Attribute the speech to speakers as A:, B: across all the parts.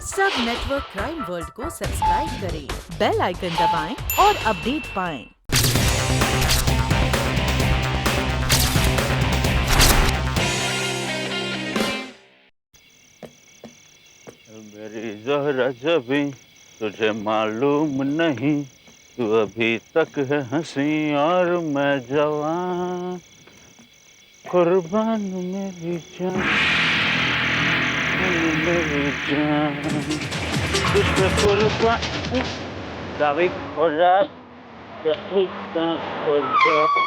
A: सब network crime world को subscribe करें, बेल आइकन दबाएं और अपडेट पाएं।
B: मेरी ज़हरा जबी तुझे मालूम नहीं, तू अभी तक है हंसी और मैं जवान, कुर्बान मेरी जान, मेरी जान, तुझ पे कुर्बान कभी खोजा, कभी ना खोजा।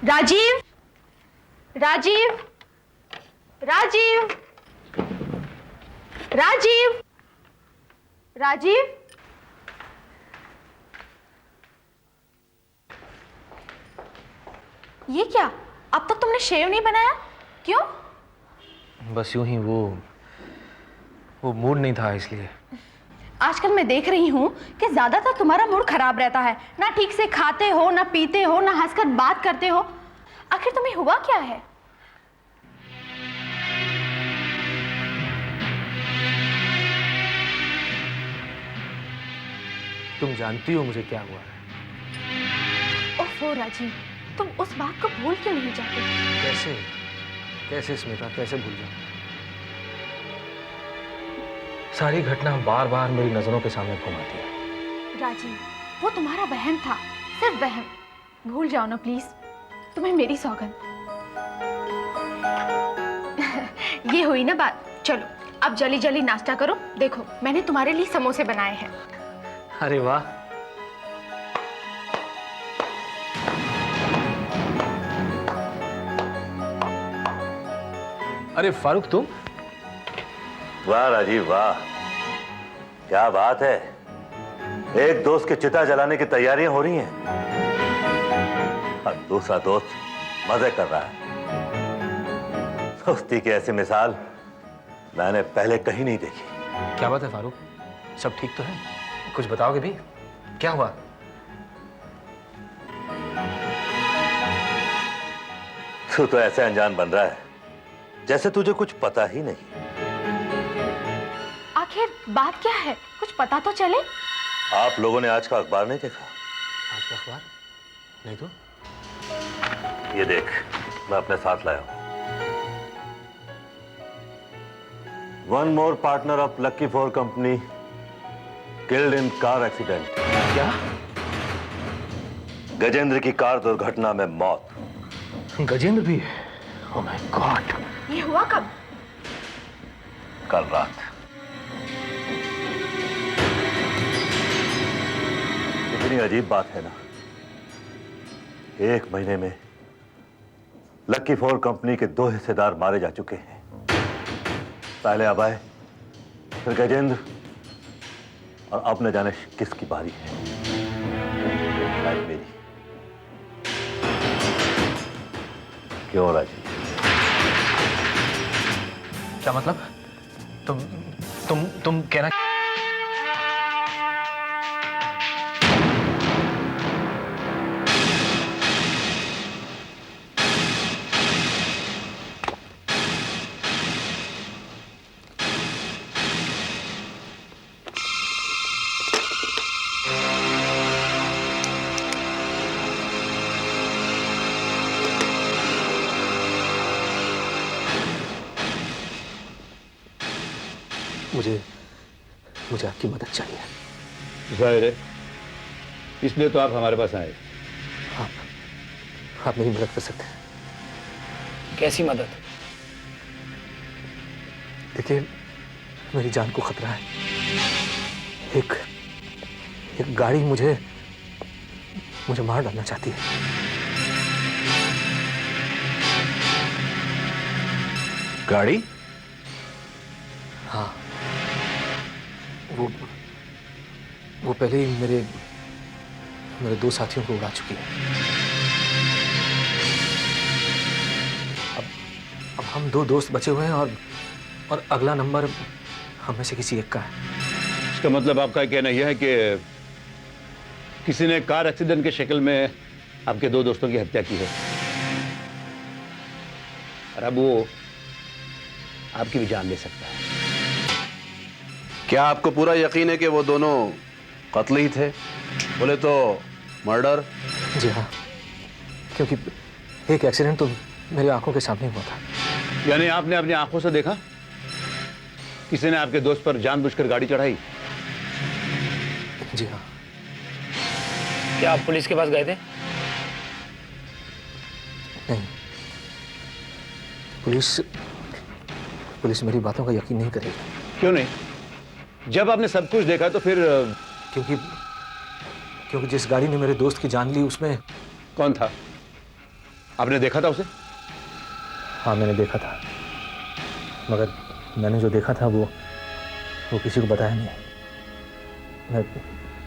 C: राजीव, राजीव, राजीव, राजीव, राजीव। ये क्या? अब तक तुमने शेव नहीं बनाया, क्यों?
D: बस यूं ही वो मूड नहीं था इसलिए।
C: आजकल मैं देख रही हूँ कि ज्यादातर तुम्हारा मूड खराब रहता है। ना ठीक से खाते हो, ना पीते हो, ना हंसकर बात करते हो। आखिर तुम्हें हुआ क्या है?
D: तुम जानती हो मुझे क्या हुआ है।
C: ओफो राजीव, तुम उस बात को भूल क्यों नहीं जाते?
D: कैसे कैसे स्मिता, कैसे भूल जाऊं? सारी घटना बार बार मेरी नजरों के सामने घुमाती है।
C: राजीव, वो तुम्हारा वहम था, सिर्फ वहम। भूल जाओ ना प्लीज, तुम्हें मेरी सौगंध। ये हुई ना बात। चलो अब जल्दी जल्दी नाश्ता करो। देखो मैंने तुम्हारे लिए समोसे बनाए हैं।
D: अरे वाह। अरे फारूक, तुम?
E: वाह राजीव वाह, क्या बात है। एक दोस्त की चिता जलाने की तैयारियां हो रही हैं और दूसरा दोस्त मजे कर रहा है। दोस्ती की ऐसी मिसाल मैंने पहले कहीं नहीं देखी।
D: क्या बात है फारूक, सब ठीक तो है? कुछ बताओगे भी? क्या हुआ?
E: तू तो ऐसे अनजान बन रहा है जैसे तुझे कुछ पता ही नहीं।
C: आखिर बात क्या है, कुछ पता तो चले।
E: आप लोगों ने आज का अखबार नहीं देखा?
D: आज का अखबार? नहीं तो।
E: ये देख, मैं अपने साथ लाया हूं। One more partner of lucky four company killed in car accident.
D: क्या?
E: गजेंद्र की कार दुर्घटना में मौत।
D: गजेंद्र भी? Oh my God.
C: ये हुआ कब?
E: कल रात। कितनी अजीब बात है ना, 1 महीने में लकी फोर कंपनी के 2 हिस्सेदार मारे जा चुके हैं। पहले अभय, फिर गजेंद्र, और अब न जाने किसकी बारी है। शायद मेरी। क्यों राजीव?
D: क्या मतलब? तुम कहना? मुझे आपकी मदद चाहिए।
F: जाहिर है, इसलिए तो आप हमारे पास आए।
D: आप मेरी मदद कर सकते हैं। कैसी मदद? देखिए, मेरी जान को खतरा है। एक गाड़ी मुझे मार डालना चाहती है।
F: गाड़ी?
D: हाँ, वो पहले ही मेरे 2 साथियों को उड़ा चुकी है। हम दो दोस्त बचे हुए हैं और अगला नंबर हम में से किसी एक का है।
F: इसका मतलब आपका कहना यह है कि किसी ने कार एक्सीडेंट के शक्ल में आपके दो दोस्तों की हत्या की है और अब वो आपकी भी जान ले सकता है।
G: क्या आपको पूरा यकीन है कि वो दोनों कत्ल ही थे? बोले तो मर्डर।
D: जी हाँ, क्योंकि एक एक्सीडेंट तो मेरी आंखों के सामने हुआ था।
F: यानी आपने अपनी आंखों से देखा किसी ने आपके दोस्त पर जानबूझकर गाड़ी चढ़ाई?
D: जी हाँ।
H: क्या आप पुलिस के पास गए थे?
D: नहीं, पुलिस मेरी बातों का यकीन नहीं करेगी।
F: क्यों नहीं? जब आपने सब कुछ देखा तो फिर
D: क्योंकि जिस गाड़ी ने मेरे दोस्त की जान ली उसमें
F: कौन था? आपने देखा था उसे?
D: हाँ, मैंने देखा था, मगर मैंने जो देखा था वो किसी को बताया नहीं।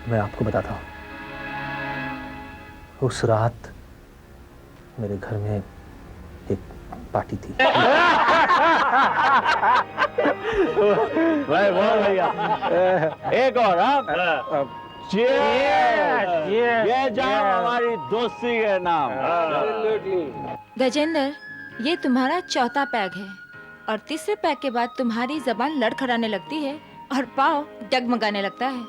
D: मैं आपको बताता हूँ। उस रात मेरे घर में एक पार्टी थी।
B: भाई बहुत बढ़िया। एक और आप ये जाम हमारी दोस्ती के नाम।
I: गजेंद्र, ये तुम्हारा चौथा पैग है और तीसरे पैग के बाद तुम्हारी जबान लड़खड़ाने लगती है और पाँव डगमगाने लगता है।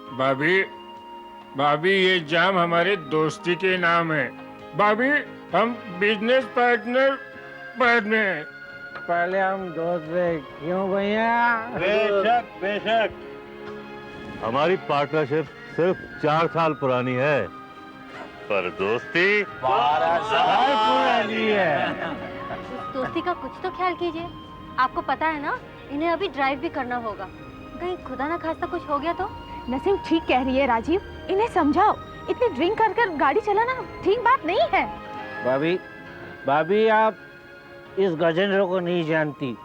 J: भाभी ये जाम हमारे दोस्ती के नाम है। भाभी हम बिजनेस पार्टनर बाद में।
B: पहले हम दोस्त थे, क्यों भैया? बेशक बेशक।
E: हमारी पार्टनरशिप सिर्फ 4 साल पुरानी है, पर दोस्ती
B: 12 साल पुरानी है।
K: उस दोस्ती का कुछ तो ख्याल कीजिए। आपको पता है ना, इन्हें अभी ड्राइव भी करना होगा। कहीं खुदा ना खास्ता कुछ हो गया तो?
C: नसीम ठीक कह रही है राजीव, इन्हें समझाओ। इतनी ड्रिंक कर गाड़ी चलाना ठीक बात नहीं है।
B: भाभी आप इस गजेंद्र को नहीं जानती।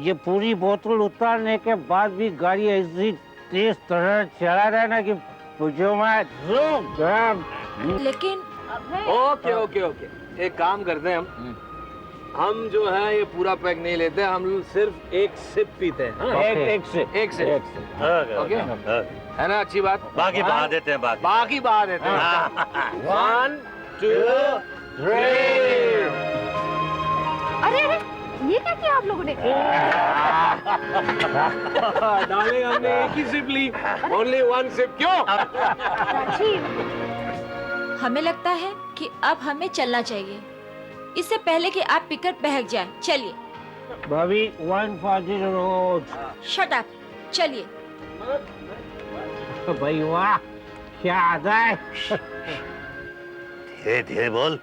B: ये पूरी बोतल उतारने के बाद भी गाड़ी ऐसी तेज तरह चला रहा है ना कि पूछो मत।
I: लेकिन
H: ओके एक काम करते हैं हम जो है ये पूरा पैक नहीं लेते, हम सिर्फ एक सिप पीते हैं। हाँ? एक सिप। ओके है ना? अच्छी बात।
E: बाकी बहा देते हैं।
H: बाकी बहा देते हैं। 1 2 3।
C: अरे ये क्या किया आप लोगों ने?
H: डार्लिंग, हमने एक ही सिप ली। Only 1 sip. क्यों?
I: हमें लगता है कि अब हमें चलना चाहिए, इससे पहले कि आप पीकर बहक जाए। चलिए
B: भाभी, 1 for the road।
I: Shut up, चलिए।
B: भाई वाह, क्या आता है।
E: धीरे धीरे बोल,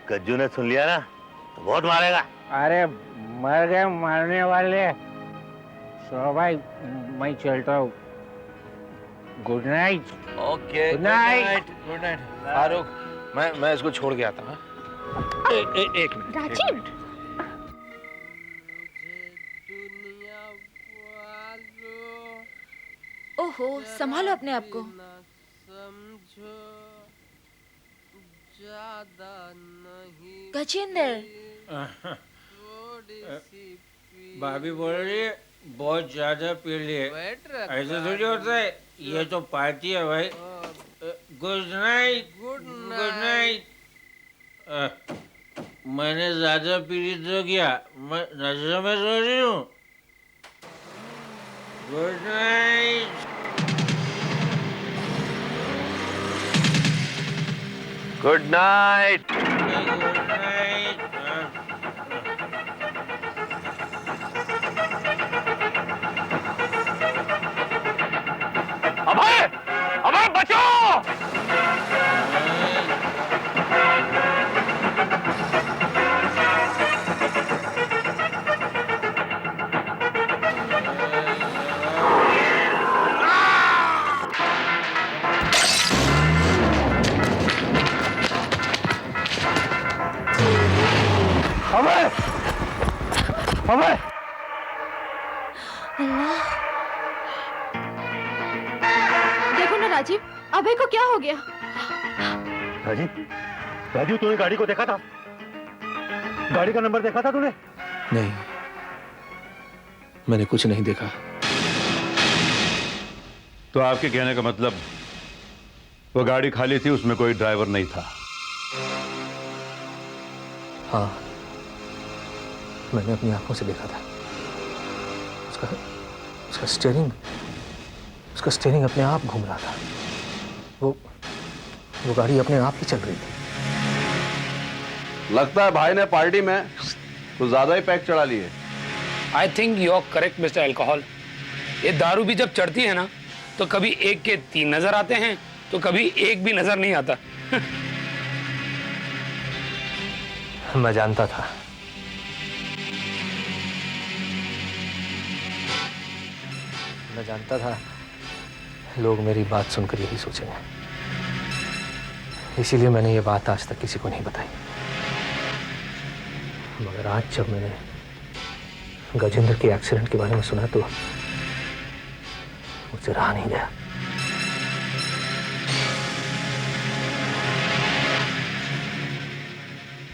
E: गज्जू ने सुन लिया ना तो बहुत मारेगा।
B: अरे मर गए मारने वाले। सो भाई मैं चलता हूँ। Good night.
H: Okay,
B: good night.
H: Good night Farooq. मैं इसको छोड़ के आता हूँ। एक मिनट
C: राजीव,
I: ओहो, संभालो अपने आप को। गजेंद्र,
J: भाभी बोल रही है बहुत ज्यादा पी लिए। ऐसा थोड़ी होता है, ये तो पार्टी है भाई। Good night. Good night. मैंने ज्यादा पी ली तो क्या, मैं नशे में सो रही हूँ। Good night.
G: Good night.
J: Good night.
G: अबे बचो!
C: देखो ना राजीव, अभय को क्या हो गया?
E: राजीव, तूने गाड़ी को देखा था? गाड़ी का नंबर देखा था तूने?
D: नहीं, मैंने कुछ नहीं देखा।
F: तो आपके कहने का मतलब वो गाड़ी खाली थी, उसमें कोई ड्राइवर नहीं था?
D: हाँ, मैंने अपनी आंखों से देखा था। उसका स्टीयरिंग अपने आप घूम रहा था। वो गाड़ी अपने आप ही चल रही थी।
G: लगता है भाई ने पार्टी में कुछ ज्यादा ही पैक चढ़ा लिए।
L: I think you are correct mister alcohol. ये दारू भी जब चढ़ती है ना, तो कभी एक के 3 नजर आते हैं, तो कभी एक भी नजर नहीं आता।
D: मैं जानता था। मैं जानता था लोग मेरी बात सुनकर यही सोचेंगे, इसीलिए मैंने ये बात आज तक किसी को नहीं बताई। मगर आज जब मैंने गजेंद्र के एक्सीडेंट के बारे में सुना तो मुझसे रहा नहीं गया।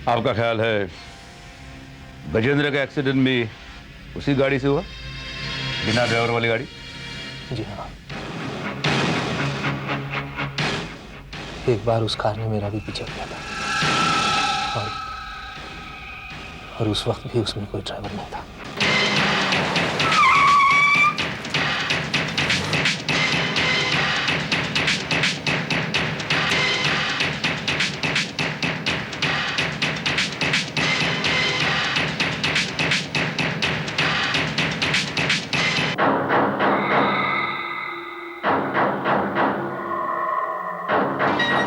F: आपका ख्याल है गजेंद्र का एक्सीडेंट भी उसी गाड़ी से हुआ, बिना ड्राइवर वाली गाड़ी?
D: जी हाँ, एक बार उस कार ने मेरा भी पीछा किया था और उस वक्त भी उसमें कोई ड्राइवर नहीं था।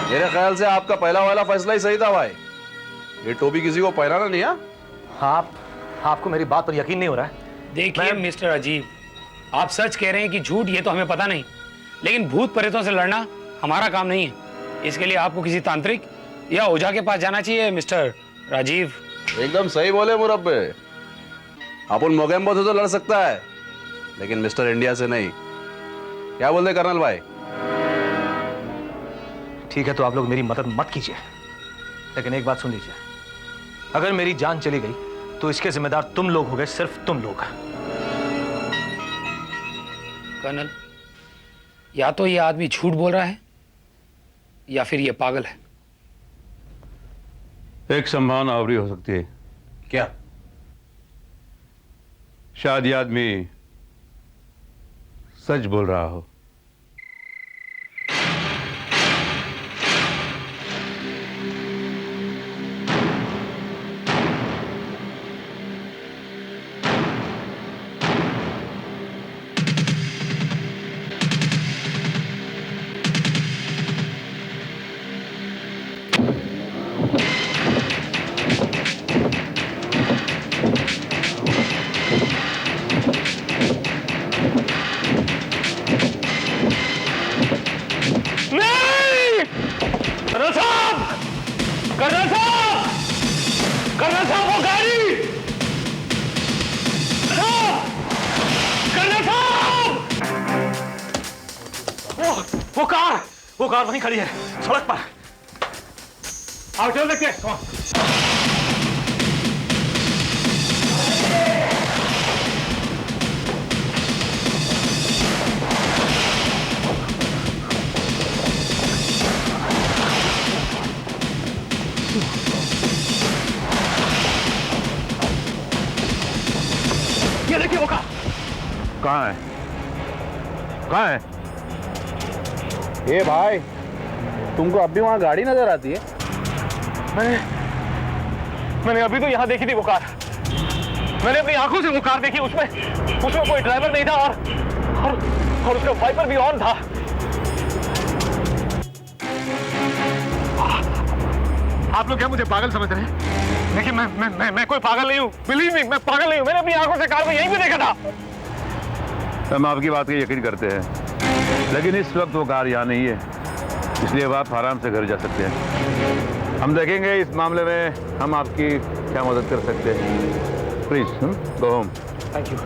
G: मेरे ख्याल से आपका पहला वाला फैसला ही सही था भाई। ये टोपी किसी को पहनाना नहीं है।
D: आपको मेरी बात पर यकीन नहीं हो रहा है?
L: देखिए मिस्टर अजीब, आप सच कह रहे हैं कि झूठ, ये तो हमें पता नहीं, लेकिन भूत प्रेतों से लड़ना हमारा काम नहीं है। इसके लिए आपको किसी तांत्रिक या ओझा के पास जाना चाहिए मिस्टर राजीव।
G: एकदम सही बोले मुरब्बे। अपन मोगेम्बो से तो लड़ सकता है, लेकिन मिस्टर इंडिया से नहीं। क्या बोलते कर्नल भाई?
D: ठीक है, तो आप लोग मेरी मदद मत कीजिए, लेकिन एक बात सुन लीजिए। अगर मेरी जान चली गई तो इसके जिम्मेदार तुम लोग हो गए, सिर्फ तुम लोग।
L: कर्नल, या तो ये आदमी झूठ बोल रहा है या फिर ये पागल है।
F: एक संभावना और भी हो सकती है।
G: क्या?
F: शायद ये आदमी सच बोल रहा हो।
D: वो कार वहीं खड़ी है, सड़क पर। आओ चल देखते हैं। ये देखिए वो कार।
F: कहाँ है? कहाँ है?
G: ए भाई, तुमको अब भी वहां गाड़ी नजर आती है?
D: मैंने अभी तो यहां देखी थी वो कार। मैंने अपनी आंखों से वो कार देखी। उसमें कोई ड्राइवर नहीं था और उसका वाइपर भी ऑन था। आप लोग क्या मुझे पागल समझ रहे हैं? देखिए मैं कोई पागल नहीं हूँ। बिलीव मी, मैं पागल नहीं हूँ। मैंने अपनी आंखों से कार को यहीं पे देखा था।
F: हम आपकी बात का यकीन करते हैं, लेकिन इस वक्त वो कार यहाँ नहीं है, इसलिए अब आप आराम से घर जा सकते हैं। हम देखेंगे इस मामले में हम आपकी क्या मदद कर सकते हैं। Please go home.
D: Thank you.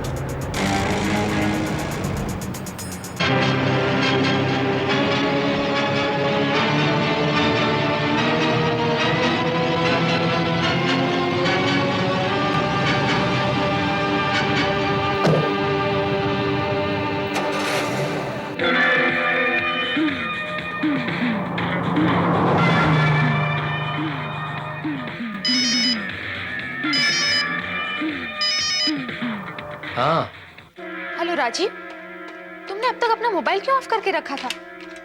H: हाँ
C: हेलो राजीव, तुमने अब तक अपना मोबाइल क्यों ऑफ करके रखा था?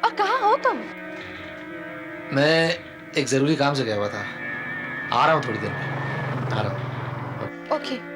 C: और कहाँ हो तुम?
H: मैं एक जरूरी काम से गया हुआ था, आ रहा हूँ थोड़ी देर में, आ रहा हूँ।
C: ओके।